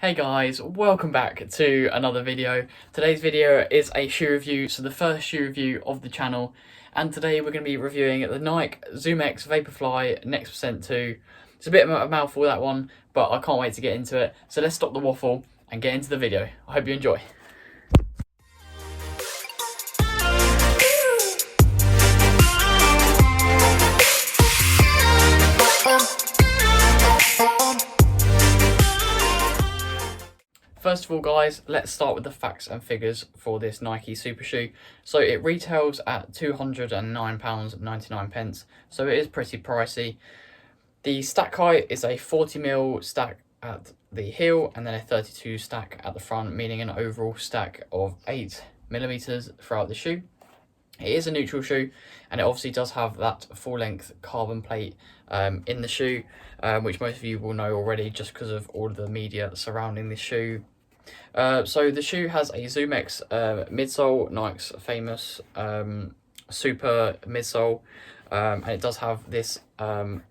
Hey guys, welcome back to another video. Today's video is a shoe review, so the first shoe review of the channel, and today we're going to be reviewing the Nike Zoom X Vaporfly Next Percent 2. It's a bit of a mouthful, that one, but I can't wait to get into it. So let's stop the waffle and get into the video. I hope you enjoy. First of all guys, let's start with the facts and figures for this Nike Super Shoe. So it retails at £209.99, so it is pretty pricey. The stack height is a 40mm stack at the heel and then a 32 stack at the front, meaning an overall stack of 8mm throughout the shoe. It is a neutral shoe, and it obviously does have that full-length carbon plate in the shoe, which most of you will know already just because of all of the media surrounding this shoe. So the shoe has a Zoom X midsole, Nike's famous super midsole, and it does have this kind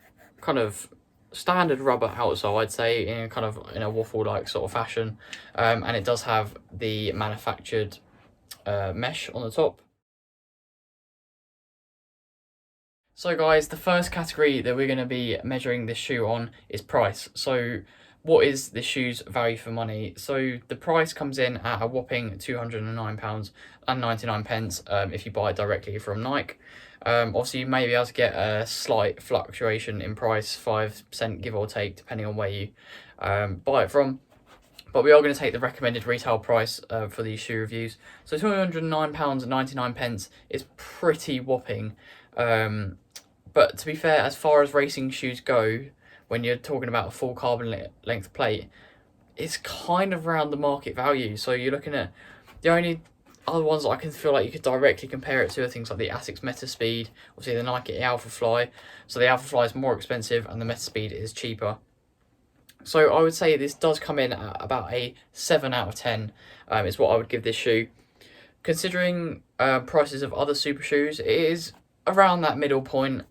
of standard rubber outsole, I'd say, in a waffle-like sort of fashion, and it does have the manufactured mesh on the top. So guys, the first category that we're going to be measuring this shoe on is price. So what is this shoe's value for money? So the price comes in at a whopping £209.99 if you buy it directly from Nike. Obviously you may be able to get a slight fluctuation in price, 5% give or take, depending on where you buy it from. But we are going to take the recommended retail price for these shoe reviews. So £209.99 is pretty whopping. But to be fair, as far as racing shoes go, when you're talking about a full carbon length plate, it's kind of around the market value. So you're looking at the only other ones that I can feel like you could directly compare it to are things like the Asics Metaspeed, obviously the Nike Alphafly. So the Alphafly is more expensive and the Metaspeed is cheaper. So I would say this does come in at about a 7 out of 10 is what I would give this shoe. Considering prices of other super shoes, it is around that middle point,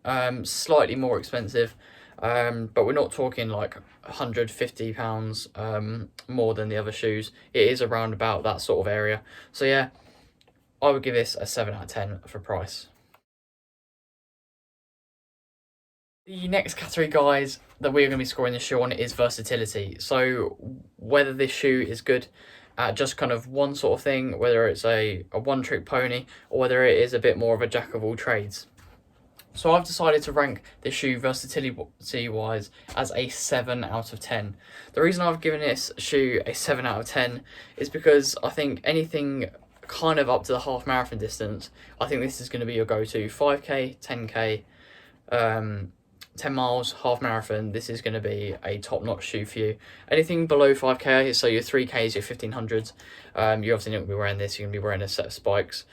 slightly more expensive, but we're not talking like £150 more than the other shoes. It is around about that sort of area. So yeah, I would give this a 7 out of 10 for price. The next category, guys, that we're going to be scoring this shoe on is versatility. So whether this shoe is good at just kind of one sort of thing, whether it's a one-trick pony, or whether it is a bit more of a jack of all trades. So I've decided to rank this shoe versatility-wise as a 7 out of 10. The reason I've given this shoe a 7 out of 10 is because I think anything kind of up to the half marathon distance, I think this is going to be your go-to. 5k, 10k, 10 miles, half marathon, this is going to be a top-notch shoe for you. Anything below 5k, so your 3ks, your 1500s, you're obviously not going to be wearing this, you're going to be wearing a set of spikes.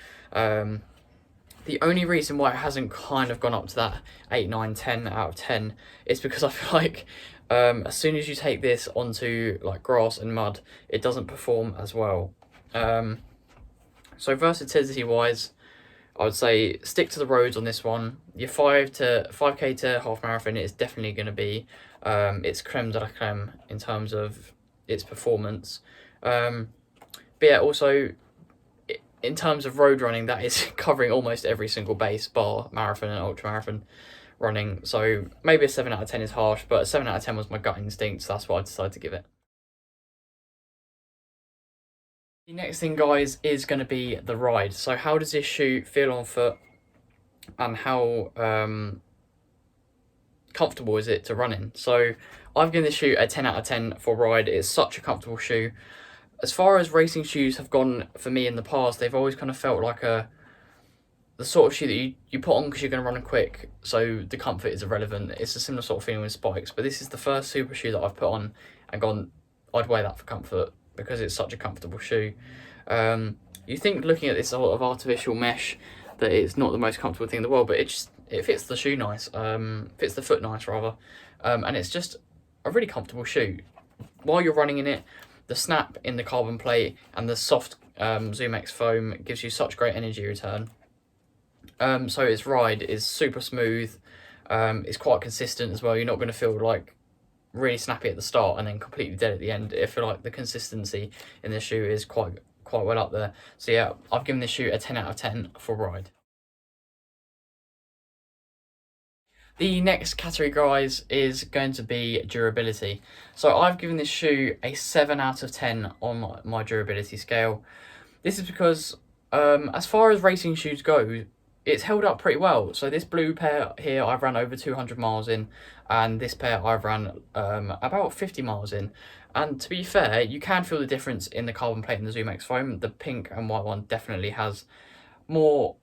The only reason why it hasn't kind of gone up to that 8, 9, 10 out of 10 is because I feel like as soon as you take this onto like grass and mud, it doesn't perform as well. So versatility-wise, I would say stick to the roads on this one. Your 5k to half marathon is definitely going to be its creme de la creme in terms of its performance. But yeah, also in terms of road running, that is covering almost every single base, bar marathon and ultra marathon running. So maybe a 7 out of 10 is harsh, but a 7 out of 10 was my gut instinct, so that's what I decided to give it. The next thing, guys, is going to be the ride. So how does this shoe feel on foot, and how comfortable is it to run in? So I've given this shoe a 10 out of 10 for ride. It's such a comfortable shoe. As far as racing shoes have gone for me in the past, they've always kind of felt like the sort of shoe that you put on because you're going to run quick, so the comfort is irrelevant. It's a similar sort of feeling with spikes, but this is the first super shoe that I've put on and gone, I'd wear that for comfort, because it's such a comfortable shoe. You think looking at this sort of artificial mesh that it's not the most comfortable thing in the world, but it fits the shoe nice, fits the foot nice rather, and it's just a really comfortable shoe. While you're running in it, the snap in the carbon plate and the soft Zoom X foam gives you such great energy return. So its ride is super smooth, it's quite consistent as well. You're not going to feel like really snappy at the start and then completely dead at the end. I feel like the consistency in this shoe is quite well up there. So yeah, I've given this shoe a 10 out of 10 for ride. The next category, guys, is going to be durability. So I've given this shoe a 7 out of 10 on my durability scale. This is because, as far as racing shoes go, it's held up pretty well. So this blue pair here, I've ran over 200 miles in, and this pair I've ran about 50 miles in. And to be fair, you can feel the difference in the carbon plate and the ZoomX foam. The pink and white one definitely has more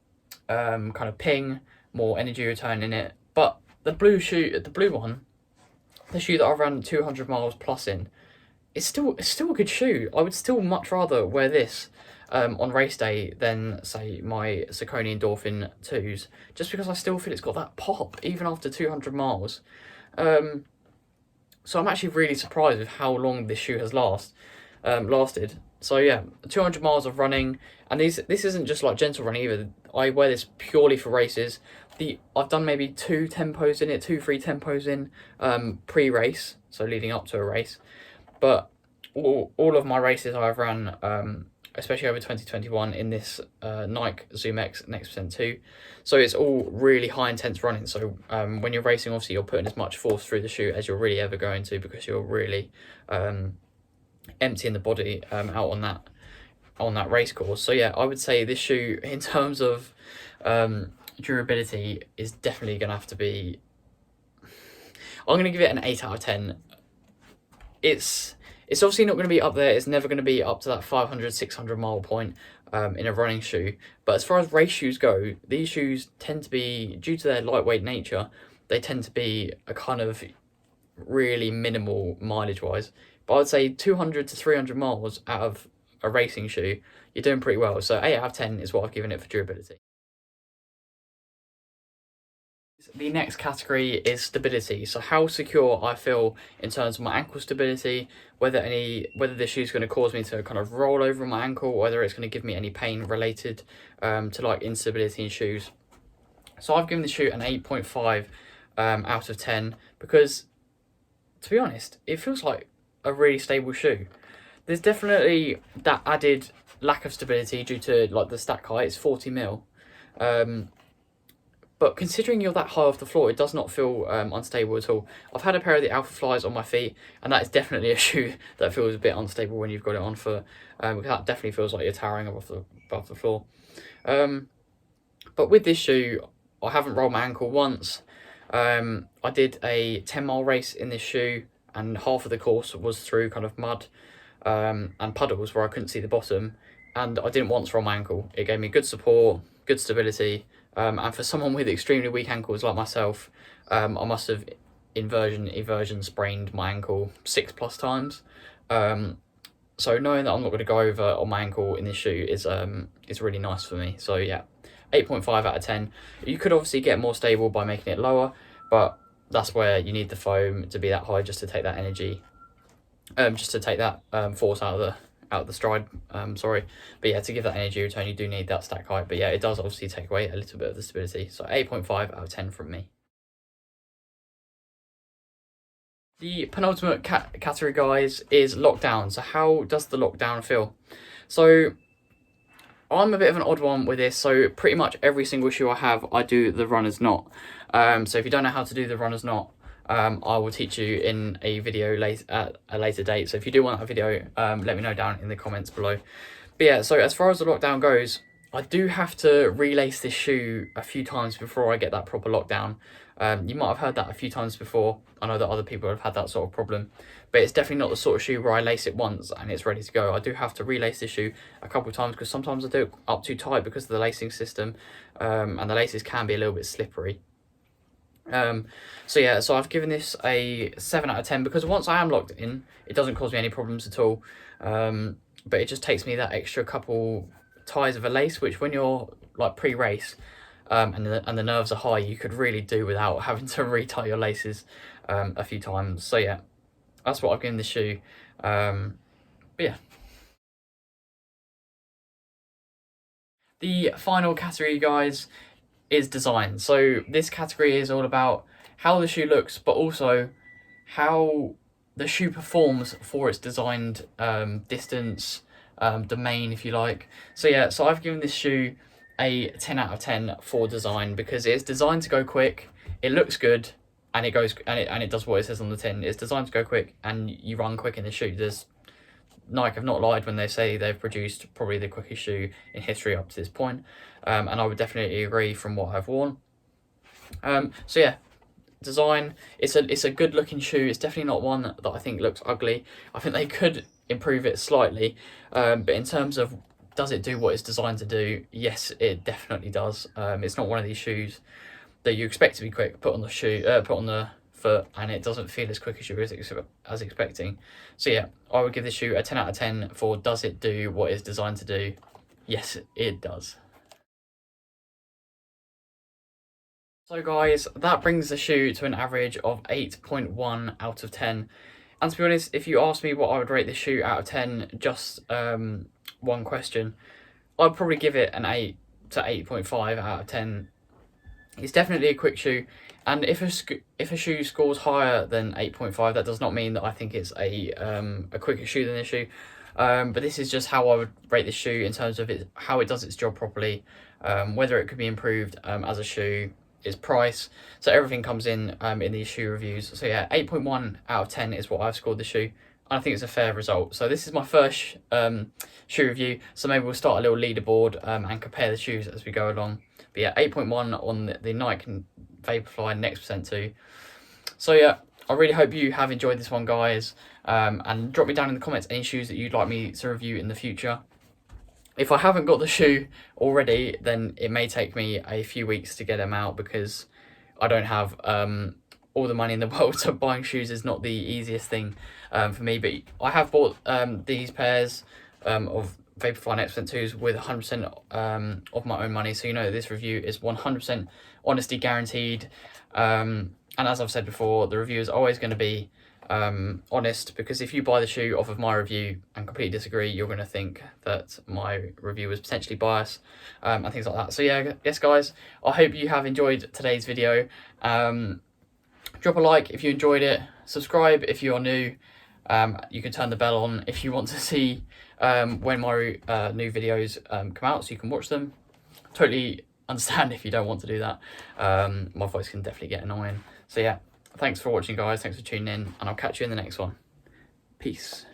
kind of ping, more energy return in it. But the blue one, the shoe that I've run 200 miles plus in, it's still a good shoe. I would still much rather wear this on race day than, say, my Saucony Endorphin 2s, just because I still feel it's got that pop even after 200 miles. So I'm actually really surprised with how long this shoe has lasted. So yeah, 200 miles of running, and this isn't just like gentle running either. I wear this purely for races. I've done maybe 2 tempos in it, 2-3 tempos in pre-race, so leading up to a race. But all of my races I've run, especially over 2021, in this Nike ZoomX Next Percent 2. So it's all really high intense running. So when you're racing, obviously you're putting as much force through the shoe as you're really ever going to, because you're really emptying the body out on that race course. So yeah, I would say this shoe, in terms of durability, is definitely going to have to be, I'm going to give it an 8 out of 10. It's obviously not going to be up there. It's never going to be up to that 500, 600 mile point in a running shoe. But as far as race shoes go, these shoes tend to be, due to their lightweight nature, they tend to be a kind of really minimal mileage wise. But I would say 200 to 300 miles out of a racing shoe, you're doing pretty well. So 8 out of 10 is what I've given it for durability. The next category is stability. So how secure I feel in terms of my ankle stability, whether this shoe is going to cause me to kind of roll over my ankle, whether it's going to give me any pain related to like instability in shoes. So I've given the shoe an 8.5 out of 10, because, to be honest, it feels like a really stable shoe. There's definitely that added lack of stability due to like the stack height. It's 40 mil. But considering you're that high off the floor, it does not feel unstable at all. I've had a pair of the Vaporflies on my feet, and that is definitely a shoe that feels a bit unstable when you've got it on for, because that definitely feels like you're towering above the floor. But with this shoe, I haven't rolled my ankle once. I did a 10-mile race in this shoe, and half of the course was through kind of mud and puddles where I couldn't see the bottom, and I didn't once roll my ankle. It gave me good support, good stability. And for someone with extremely weak ankles like myself, I must have eversion sprained my ankle 6+ times. So knowing that I'm not going to go over on my ankle in this shoe is really nice for me. So yeah, 8.5 out of 10. You could obviously get more stable by making it lower, but that's where you need the foam to be that high, just to take that energy, just to take that force out of the stride, sorry. But yeah, to give that energy return, you do need that stack height. But yeah, it does obviously take away a little bit of the stability. So 8.5 out of 10 from me. The penultimate category, guys, is lockdown. So how does the lockdown feel? So I'm a bit of an odd one with this. So pretty much every single shoe I have, I do the runner's knot. So if you don't know how to do the runner's knot, I will teach you in a video at a later date. So if you do want a video, let me know down in the comments below. But yeah, so as far as the lockdown goes, I do have to relace this shoe a few times before I get that proper lockdown. You might have heard that a few times before. I know that other people have had that sort of problem, but it's definitely not the sort of shoe where I lace it once and it's ready to go. I do have to relace this shoe a couple of times, because sometimes I do it up too tight because of the lacing system, and the laces can be a little bit slippery. So yeah, so I've given this a 7 out of 10, because once I am locked in, it doesn't cause me any problems at all. But it just takes me that extra couple ties of a lace, which when you're like pre-race, and the nerves are high, you could really do without having to retie your laces a few times. So yeah, that's what I've given this shoe. But yeah. The final category, guys, is design. So this category is all about how the shoe looks, but also how the shoe performs for its designed distance, domain, if you like. So yeah, so I've given this shoe a 10 out of 10 for design, because it's designed to go quick, it looks good, and it goes and it does what it says on the tin. It's designed to go quick, and you run quick in the shoe. Nike have not lied when they say they've produced probably the quickest shoe in history up to this point, and I would definitely agree from what I've worn. So yeah, design, it's a good looking shoe. It's definitely not one that I think looks ugly. I think they could improve it slightly, but in terms of does it do what it's designed to do, yes, it definitely does. It's not one of these shoes that you expect to be quick, put on the foot, and it doesn't feel as quick as you as expecting. So yeah, I would give this shoe a 10 out of 10 for does it do what it's designed to do. Yes, it does. So guys, that brings the shoe to an average of 8.1 out of 10. And to be honest, if you ask me what I would rate this shoe out of 10, just one question, I'd probably give it an 8 to 8.5 out of 10. It's definitely a quick shoe, and if a shoe scores higher than 8.5, that does not mean that I think it's a quicker shoe than this shoe. But this is just how I would rate this shoe in terms of how it does its job properly, whether it could be improved as a shoe, its price. So everything comes in these shoe reviews. So yeah, 8.1 out of 10 is what I've scored the shoe. I think it's a fair result. So this is my first shoe review, so maybe we'll start a little leaderboard and compare the shoes as we go along. But yeah, 8.1 on the Nike Vaporfly Next Percent 2. So yeah, I really hope you have enjoyed this one, guys, and drop me down in the comments any shoes that you'd like me to review in the future. If I haven't got the shoe already, then it may take me a few weeks to get them out, because I don't have all the money in the world, so buying shoes is not the easiest thing for me. But I have bought these pairs of Vaporfly Next Percent 2s with 100% of my own money, so you know this review is 100% honesty guaranteed. And as I've said before, the review is always going to be honest, because if you buy the shoe off of my review and completely disagree, you're going to think that my review was potentially biased and things like that. So yeah, yes guys, I hope you have enjoyed today's video. Drop a like if you enjoyed it, subscribe if you are new. You can turn the bell on if you want to see when my new videos come out, so you can watch them. Totally understand if you don't want to do that. My voice can definitely get annoying. So yeah, thanks for watching, guys. Thanks for tuning in, and I'll catch you in the next one. Peace.